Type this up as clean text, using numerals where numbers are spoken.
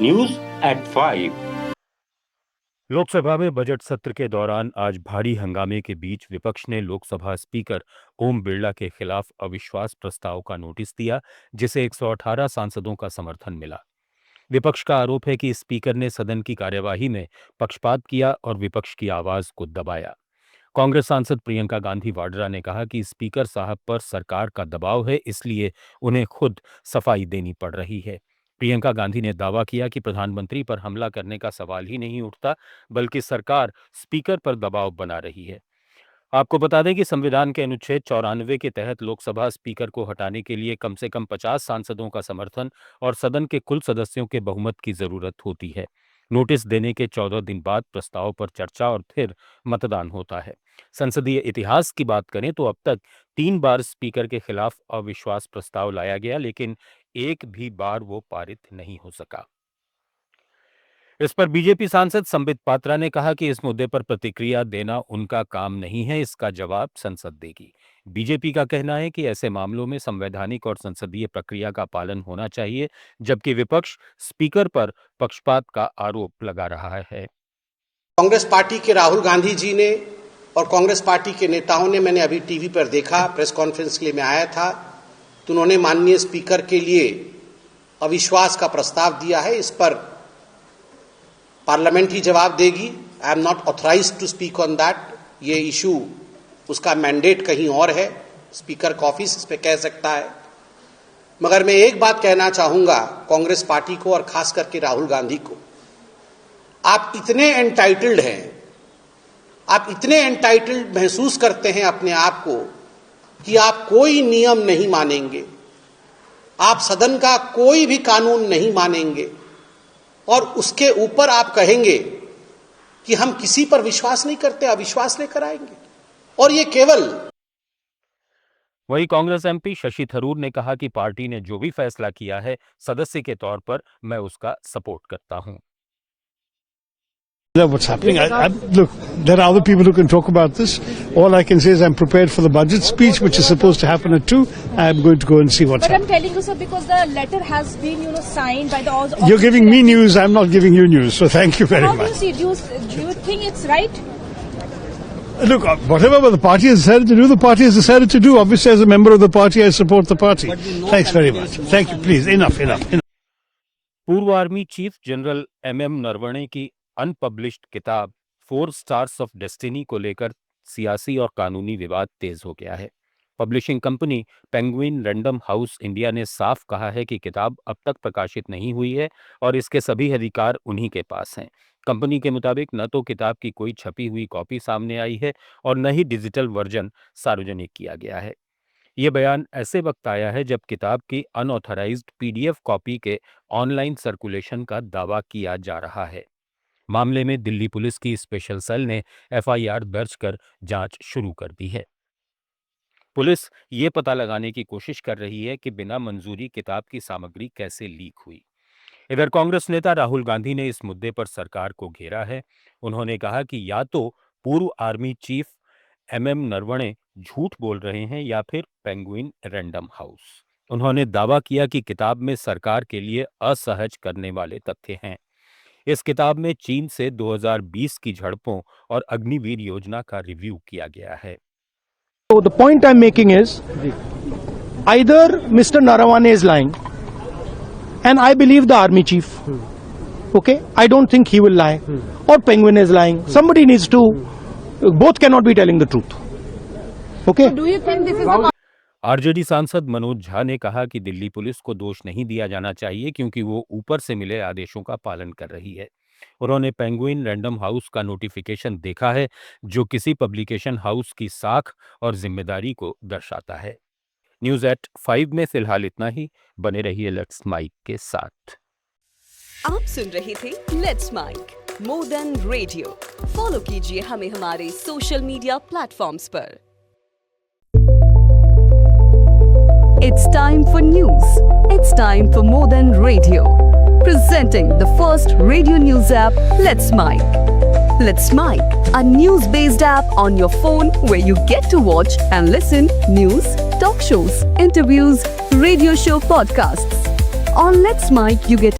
News@5। Lok Sabha में budget सत्र के दौरान आज भारी हंगामे के बीच विपक्ष ने लोकसभा स्पीकर ओम बिरला के खिलाफ अविश्वास प्रस्ताव का नोटिस दिया, जिसे 118 सांसदों का समर्थन मिला। विपक्ष का आरोप है कि स्पीकर ने सदन की कार्यवाही में पक्षपात किया और विपक्ष की आवाज को दबाया। कांग्रेस सांसद प्रियंका गांधी वाड्रा ने कहा कि स्पीकर साहब पर सरकार का दबाव है, इसलिए उन्हें खुद सफाई देनी पड़ रही है। प्रियंका गांधी ने दावा किया कि प्रधानमंत्री पर हमला करने का सवाल ही नहीं उठता, बल्कि सरकार स्पीकर पर दबाव बना रही है। आपको बता दें कि संविधान के अनुच्छेद 94 के तहत लोकसभा स्पीकर को हटाने के लिए कम से कम 50 सांसदों का समर्थन और सदन के कुल सदस्यों के बहुमत की जरूरत होती है। नोटिस देने के 14 दिन बाद प्रस्ताव पर चर्चा और फिर मतदान होता है। संसदीय इतिहास की बात करें तो अब तक 3 बार स्पीकर के खिलाफ अविश्वास प्रस्ताव लाया गया, लेकिन एक भी बार वो पारित नहीं हो सका। इस पर बीजेपी सांसद संबित पात्रा ने कहा कि इस मुद्दे पर प्रतिक्रिया देना उनका काम नहीं है, इसका जवाब संसद देगी। बीजेपी का कहना है कि ऐसे मामलों में संवैधानिक और संसदीय प्रक्रिया का पालन होना चाहिए, जबकि विपक्ष स्पीकर पर पक्षपात का आरोप लगा रहा है। कांग्रेस पार्टी के राहुल गांधी जी ने और कांग्रेस पार्टी के नेताओं ने, मैंने अभी टीवी पर देखा, प्रेस कॉन्फ्रेंस के लिए मैं आया था, तो उन्होंने माननीय स्पीकर के लिए अविश्वास का प्रस्ताव दिया है। इस पर पार्लियामेंट ही जवाब देगी। I am not authorised to speak on that. ये इशू, उसका मैंडेट कहीं और है, स्पीकर का ऑफिस इस पे कह सकता है। मगर मैं एक बात कहना चाहूंगा कांग्रेस पार्टी को और खास करके राहुल गांधी को, आप इतने एंटाइटल्ड हैं, आप इतने एंटाइटल्ड महसूस करते हैं अपने आप को कि आप कोई नियम नहीं मानेंगे, आप सदन का कोई भी कानून नहीं मानेंगे और उसके ऊपर आप कहेंगे कि हम किसी पर विश्वास नहीं करते, अविश्वास लेकर आएंगे। और ये केवल। वहीं कांग्रेस एमपी शशि थरूर ने कहा कि पार्टी ने जो भी फैसला किया है, सदस्य के तौर पर मैं उसका सपोर्ट करता हूं। What's happening? Look, there are other people who can talk about this. All I can say is I'm prepared for the budget speech, which is supposed to happen at 2. I'm going to go and see what's happening. But I'm telling you, sir, because the letter has been, signed by the all. You're giving me news. I'm not giving you news. So thank you very much. How do you see? Do you think it's right? Look, whatever the party has decided to do, the party has decided to do. Obviously, as a member of the party, I support the party. Thanks very much. Thank you. Please, enough. पूर्व army chief general MM Naravane की unpublished किताब 4 stars of destiny को लेकर सियासी और कानूनी विवाद तेज हो गया है। Publishing company penguin random house India ने साफ कहा है कि किताब अब तक प्रकाशित नहीं हुई है और इसके सभी अधिकार उन्हीं के पास हैं। कंपनी के मुताबिक न तो किताब की कोई छपी हुई कॉपी सामने आई है और न ही डिजिटल वर्जन सार्वजनिक किया गया है। ये बयान ऐसे वक्त आया है जब किताब की अनऑथराइज्ड PDF कॉपी के ऑनलाइन सर्कुलेशन का दावा किया जा रहा है। मामले में दिल्ली पुलिस की स्पेशल सेल ने FIR दर्ज कर जांच शुरू कर दी है। पुलिस ये पता लगाने की कोशिश कर रही है कि बिना मंजूरी किताब की सामग्री कैसे लीक हुई। इधर कांग्रेस नेता राहुल गांधी ने इस मुद्दे पर सरकार को घेरा है। उन्होंने कहा कि या तो पूर्व आर्मी चीफ MM नरवणे झूठ बोल रहे हैं या फिर पेंगुइन रैंडम हाउस। उन्होंने दावा किया कि किताब में सरकार के लिए असहज करने वाले तथ्य हैं। इस किताब में चीन से 2020 की झड़पों और अग्निवीर योजना का रिव्यू किया गया है। So the point I'm making is either Mr. Narawane is lying and I believe the army chief. Okay, I don't think he will lie or Penguin is lying. Somebody needs to, both cannot be telling the truth. Okay. Do you think this is a RJD सांसद मनोज झा ने कहा कि Delhi police को दोष नहीं दिया जाना चाहिए क्योंकि वो ऊपर से मिले आदेशों का पालन कर रही है। उन्होंने पेंगुइन रैंडम हाउस का नोटिफिकेशन देखा है, जो किसी पब्लिकेशन हाउस की साख और जिम्मेदारी को दर्शाता है। News@5 में फिलहाल इतना ही। बने रहिए लेट्स माइक के साथ। आप सुन रहे थे let's mike more than radio. Follow कीजिए हमें हमारे सोशल मीडिया प्लेटफॉर्म्स पर। It's time for news. It's time for More Than Radio. Presenting the first radio news app, Let's Mic. Let's Mic, a news-based app on your phone where you get to watch and listen news, talk shows, interviews, radio show podcasts. On Let's Mic, you get